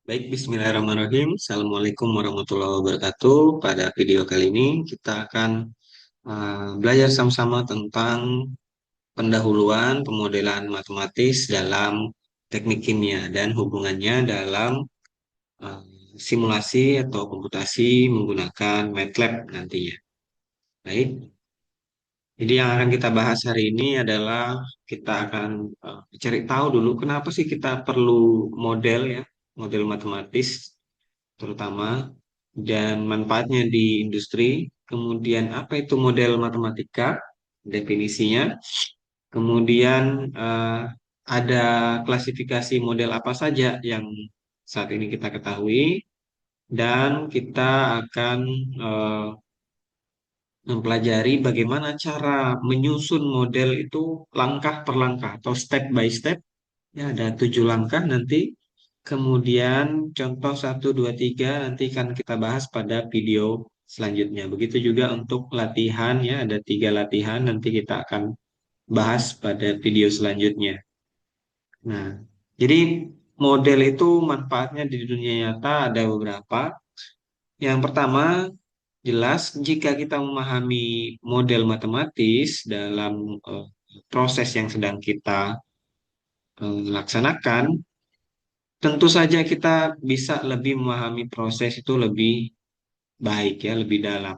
Baik, Bismillahirrahmanirrahim. Assalamualaikum warahmatullahi wabarakatuh. Pada video kali ini kita akan belajar sama-sama tentang pendahuluan pemodelan matematis dalam teknik kimia dan hubungannya dalam uh, simulasi atau komputasi menggunakan MATLAB nantinya. Baik, jadi yang akan kita bahas hari ini adalah kita akan cari tahu dulu kenapa sih kita perlu model ya, model matematis terutama dan manfaatnya di industri. Kemudian apa itu model matematika, definisinya. Kemudian ada klasifikasi model apa saja yang saat ini kita ketahui dan kita akan eh, mempelajari bagaimana cara menyusun model itu langkah per langkah atau step by step. Ya, ada 7 langkah nanti. Kemudian contoh satu 2 3 nanti akan kita bahas pada video selanjutnya. Begitu juga untuk latihan ya, ada 3 latihan nanti kita akan bahas pada video selanjutnya. Nah, jadi model itu manfaatnya di dunia nyata ada beberapa. Yang pertama, jelas jika kita memahami model matematis dalam proses yang sedang kita laksanakan, tentu saja kita bisa lebih memahami proses itu lebih baik ya, lebih dalam.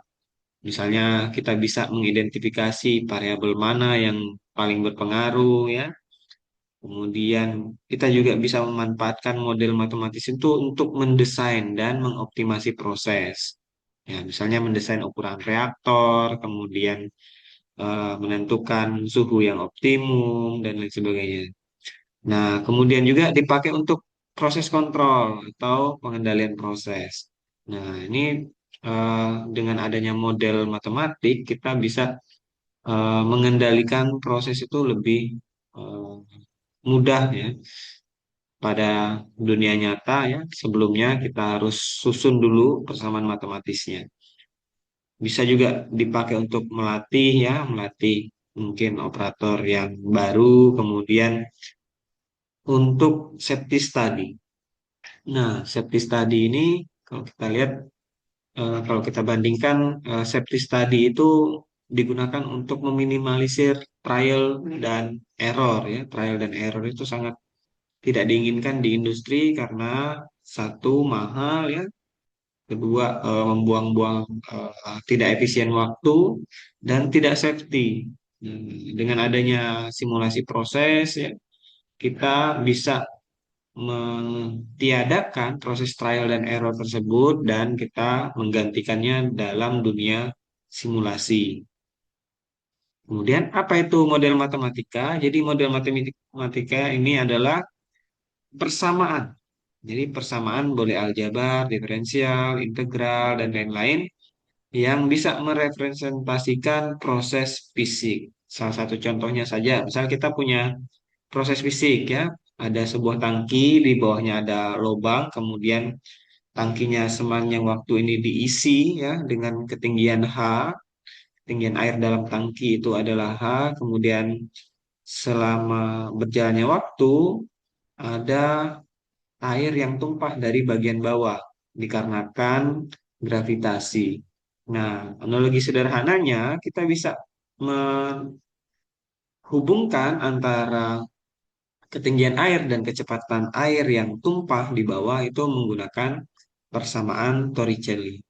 Misalnya kita bisa mengidentifikasi variabel mana yang paling berpengaruh ya. Kemudian kita juga bisa memanfaatkan model matematis itu untuk mendesain dan mengoptimasi proses. Ya, misalnya mendesain ukuran reaktor, kemudian menentukan suhu yang optimum dan lain sebagainya. Nah, kemudian juga dipakai untuk proses kontrol atau pengendalian proses. Nah, ini eh, dengan adanya model matematik, kita bisa mengendalikan proses itu lebih eh, mudah ya. Pada dunia nyata ya, sebelumnya kita harus susun dulu persamaan matematisnya. Bisa juga dipakai untuk melatih ya, melatih mungkin operator yang baru, kemudian untuk safety study. Nah, safety study ini kalau kita lihat, kalau kita bandingkan safety study itu digunakan untuk meminimalisir trial dan error ya. Trial dan error itu sangat tidak diinginkan di industri karena satu mahal ya, kedua membuang-buang tidak efisien waktu dan tidak safety. Dengan adanya simulasi proses ya, kita bisa mentiadakan proses trial dan error tersebut dan kita menggantikannya dalam dunia simulasi. Kemudian apa itu model matematika? Jadi model matematika ini adalah persamaan. Jadi persamaan boleh aljabar, diferensial, integral, dan lain-lain yang bisa merepresentasikan proses fisik. Salah satu contohnya saja, misal kita punya proses fisik ya, ada sebuah tangki, di bawahnya ada lubang, kemudian tangkinya sepanjang waktu ini diisi ya dengan ketinggian H, ketinggian air dalam tangki itu adalah H, kemudian selama berjalannya waktu ada air yang tumpah dari bagian bawah dikarenakan gravitasi. Nah, analogi sederhananya kita bisa menghubungkan antara ketinggian air dan kecepatan air yang tumpah di bawah itu menggunakan persamaan Torricelli.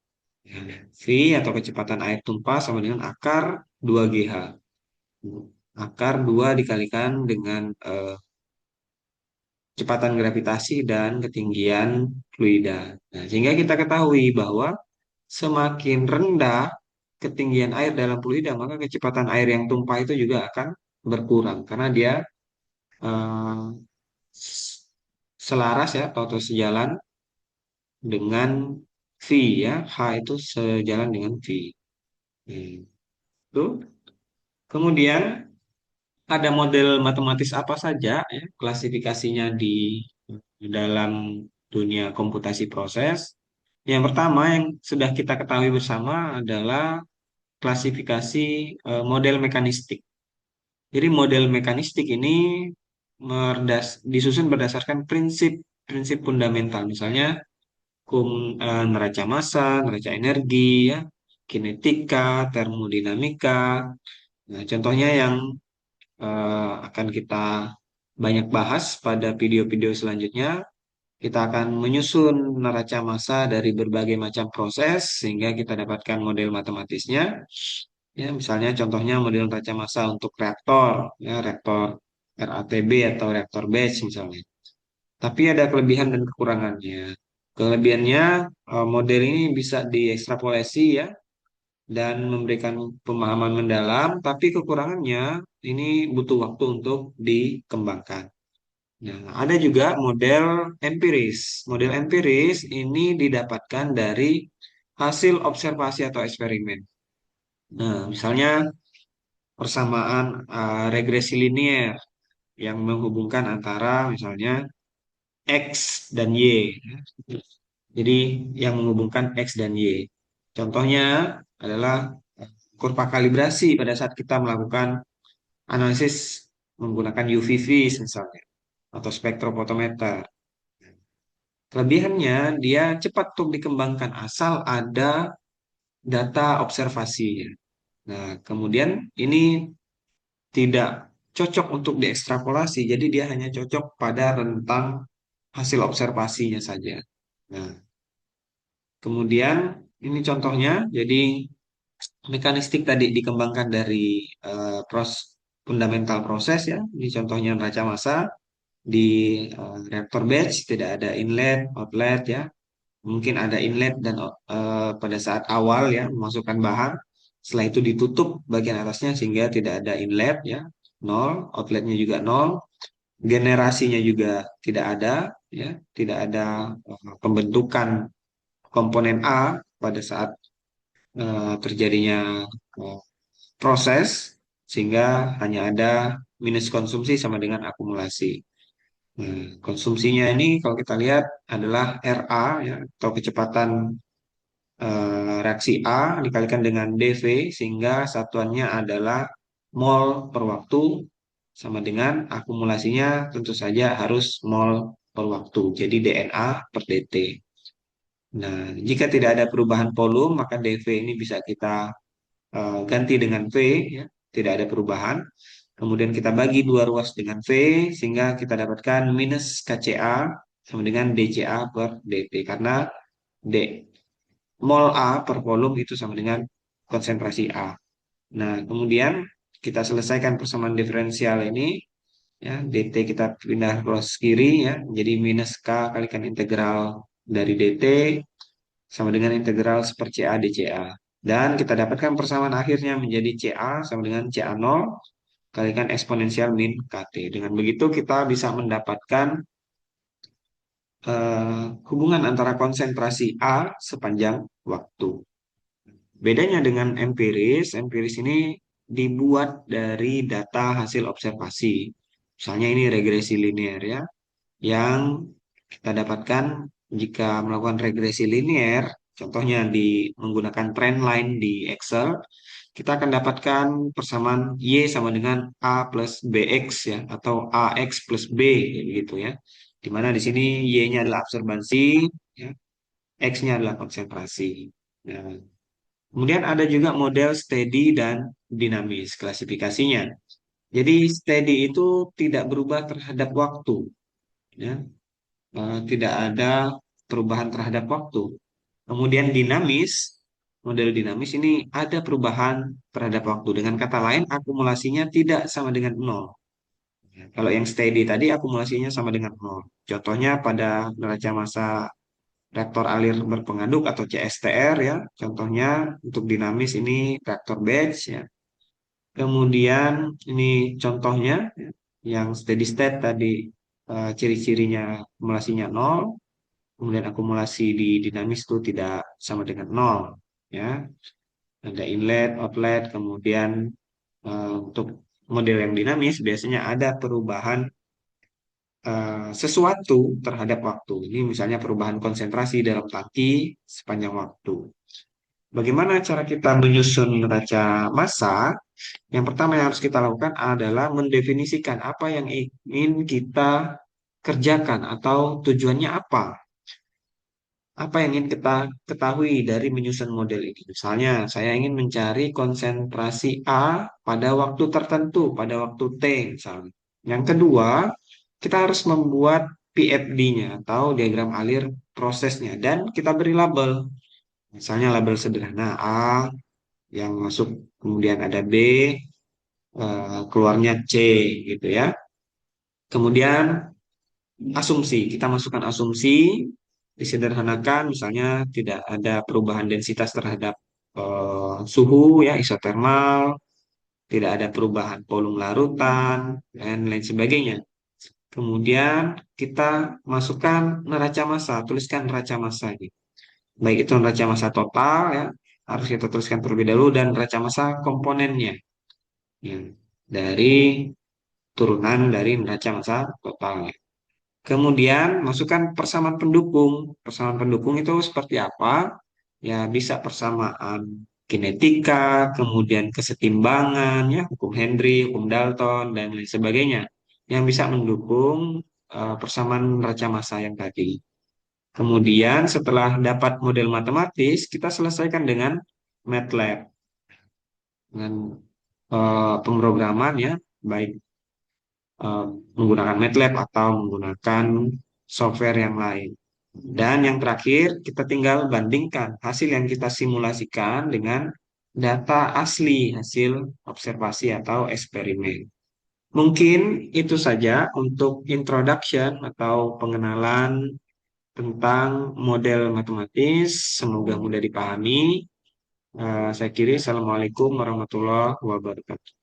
Ya, V atau kecepatan air tumpah sama dengan akar 2GH. Akar 2 dikalikan dengan kecepatan gravitasi dan ketinggian fluida. Nah, sehingga kita ketahui bahwa semakin rendah ketinggian air dalam fluida, maka kecepatan air yang tumpah itu juga akan berkurang karena dia eh, selaras ya atau sejalan dengan V ya. H itu sejalan dengan V. Itu. Kemudian ada model matematis apa saja ya klasifikasinya di dalam dunia komputasi proses. Yang pertama yang sudah kita ketahui bersama adalah klasifikasi model mekanistik. Jadi model mekanistik ini disusun berdasarkan prinsip prinsip fundamental. Misalnya neraca massa, neraca energi, ya, kinetika, termodinamika. Nah, contohnya yang akan kita banyak bahas pada video-video selanjutnya. Kita akan menyusun neraca massa dari berbagai macam proses sehingga kita dapatkan model matematisnya. Ya, misalnya contohnya model neraca massa untuk reaktor, ya, reaktor RATB atau reaktor batch misalnya. Tapi ada kelebihan dan kekurangannya. Kelebihannya, model ini bisa diekstrapolasi ya dan memberikan pemahaman mendalam, tapi kekurangannya ini butuh waktu untuk dikembangkan. Nah, ada juga model empiris. Model empiris ini didapatkan dari hasil observasi atau eksperimen. Nah, misalnya persamaan regresi linier yang menghubungkan antara misalnya X dan Y. Jadi yang menghubungkan X dan Y. Contohnya adalah kurva kalibrasi pada saat kita melakukan analisis menggunakan UVV misalnya atau spektrofotometer. Kelebihannya dia cepat untuk dikembangkan asal ada data observasinya. Nah, kemudian ini tidak cocok untuk diekstrapolasi, jadi dia hanya cocok pada rentang hasil observasinya saja. Nah, kemudian ini contohnya, jadi mekanistik tadi dikembangkan dari fundamental proses ya. Ini contohnya neraca massa di reaktor batch tidak ada inlet, outlet ya. Mungkin ada inlet dan pada saat awal ya memasukkan bahan. Setelah itu ditutup bagian atasnya sehingga tidak ada inlet ya, nol, outletnya juga nol, generasinya juga tidak ada ya, tidak ada pembentukan komponen A pada saat terjadinya eh, proses sehingga hanya ada minus konsumsi sama dengan akumulasi. Konsumsinya ini kalau kita lihat adalah RA ya, atau kecepatan reaksi A dikalikan dengan dV sehingga satuannya adalah mol per waktu sama dengan akumulasinya tentu saja harus mol per waktu. Jadi DNA per dt. Nah, jika tidak ada perubahan volume maka dV ini bisa kita ganti dengan V ya, tidak ada perubahan. Kemudian kita bagi dua ruas dengan V sehingga kita dapatkan minus KCA sama dengan DCA per dt karena D mol A per volume itu sama dengan konsentrasi A. Nah, kemudian kita selesaikan persamaan diferensial ini ya, dt kita pindah ke kiri ya, jadi minus K kalikan integral dari dt sama dengan integral per CA dCA. Dan kita dapatkan persamaan akhirnya menjadi CA sama dengan CA0 kalikan eksponensial min KT. Dengan begitu kita bisa mendapatkan hubungan antara konsentrasi A sepanjang waktu. Bedanya dengan empiris, empiris ini dibuat dari data hasil observasi. Misalnya ini regresi linear ya, yang kita dapatkan jika melakukan regresi linear, contohnya menggunakan trend line di Excel, kita akan dapatkan persamaan Y sama dengan A plus BX ya, atau AX plus B gitu ya. Di mana di sini Y-nya adalah absorbansi, ya, X-nya adalah konsentrasi. Nah, kemudian ada juga model steady dan dinamis klasifikasinya. Jadi steady itu tidak berubah terhadap waktu, ya. Tidak ada perubahan terhadap waktu. Kemudian dinamis, model dinamis ini ada perubahan terhadap waktu. Dengan kata lain, akumulasinya tidak sama dengan nol. Ya, kalau yang steady tadi akumulasinya sama dengan nol. Contohnya pada neraca massa reaktor alir berpengaduk atau CSTR ya. Contohnya untuk dinamis ini reaktor batch ya. Kemudian ini contohnya ya, yang steady state tadi ciri-cirinya akumulasinya nol. Kemudian akumulasi di dinamis itu tidak sama dengan nol ya. Ada inlet, outlet, kemudian untuk model yang dinamis biasanya ada perubahan sesuatu terhadap waktu. Ini misalnya perubahan konsentrasi dalam tangki sepanjang waktu. Bagaimana cara kita menyusun neraca massa? Yang pertama yang harus kita lakukan adalah mendefinisikan apa yang ingin kita kerjakan atau tujuannya apa? Apa yang ingin kita ketahui dari menyusun model ini? Misalnya, saya ingin mencari konsentrasi A pada waktu tertentu, pada waktu T misalnya. Yang kedua, kita harus membuat PFD-nya atau diagram alir prosesnya dan kita beri label. Misalnya label sederhana A yang masuk, kemudian ada B, keluarnya C gitu ya. Kemudian asumsi, kita masukkan asumsi, disederhanakan, misalnya tidak ada perubahan densitas terhadap suhu ya, isotermal, tidak ada perubahan volume larutan, dan lain sebagainya. Kemudian kita masukkan neraca massa, tuliskan neraca massanya. Baik itu neraca massa total ya, harus kita tuliskan terlebih dahulu, dan neraca massa komponennya ya, dari turunan dari neraca massa totalnya. Kemudian masukkan persamaan pendukung. Persamaan pendukung itu seperti apa? Ya bisa persamaan kinetika, kemudian kesetimbangan, ya hukum Henry, hukum Dalton, dan lain sebagainya yang bisa mendukung persamaan neraca massa yang tadi. Kemudian setelah dapat model matematis, kita selesaikan dengan MATLAB, dengan pemrograman ya, baik eh, menggunakan MATLAB atau menggunakan software yang lain. Dan yang terakhir, kita tinggal bandingkan hasil yang kita simulasikan dengan data asli, hasil observasi atau eksperimen. Mungkin itu saja untuk introduction atau pengenalan tentang model matematis. Semoga mudah dipahami. Saya kira Assalamualaikum warahmatullahi wabarakatuh.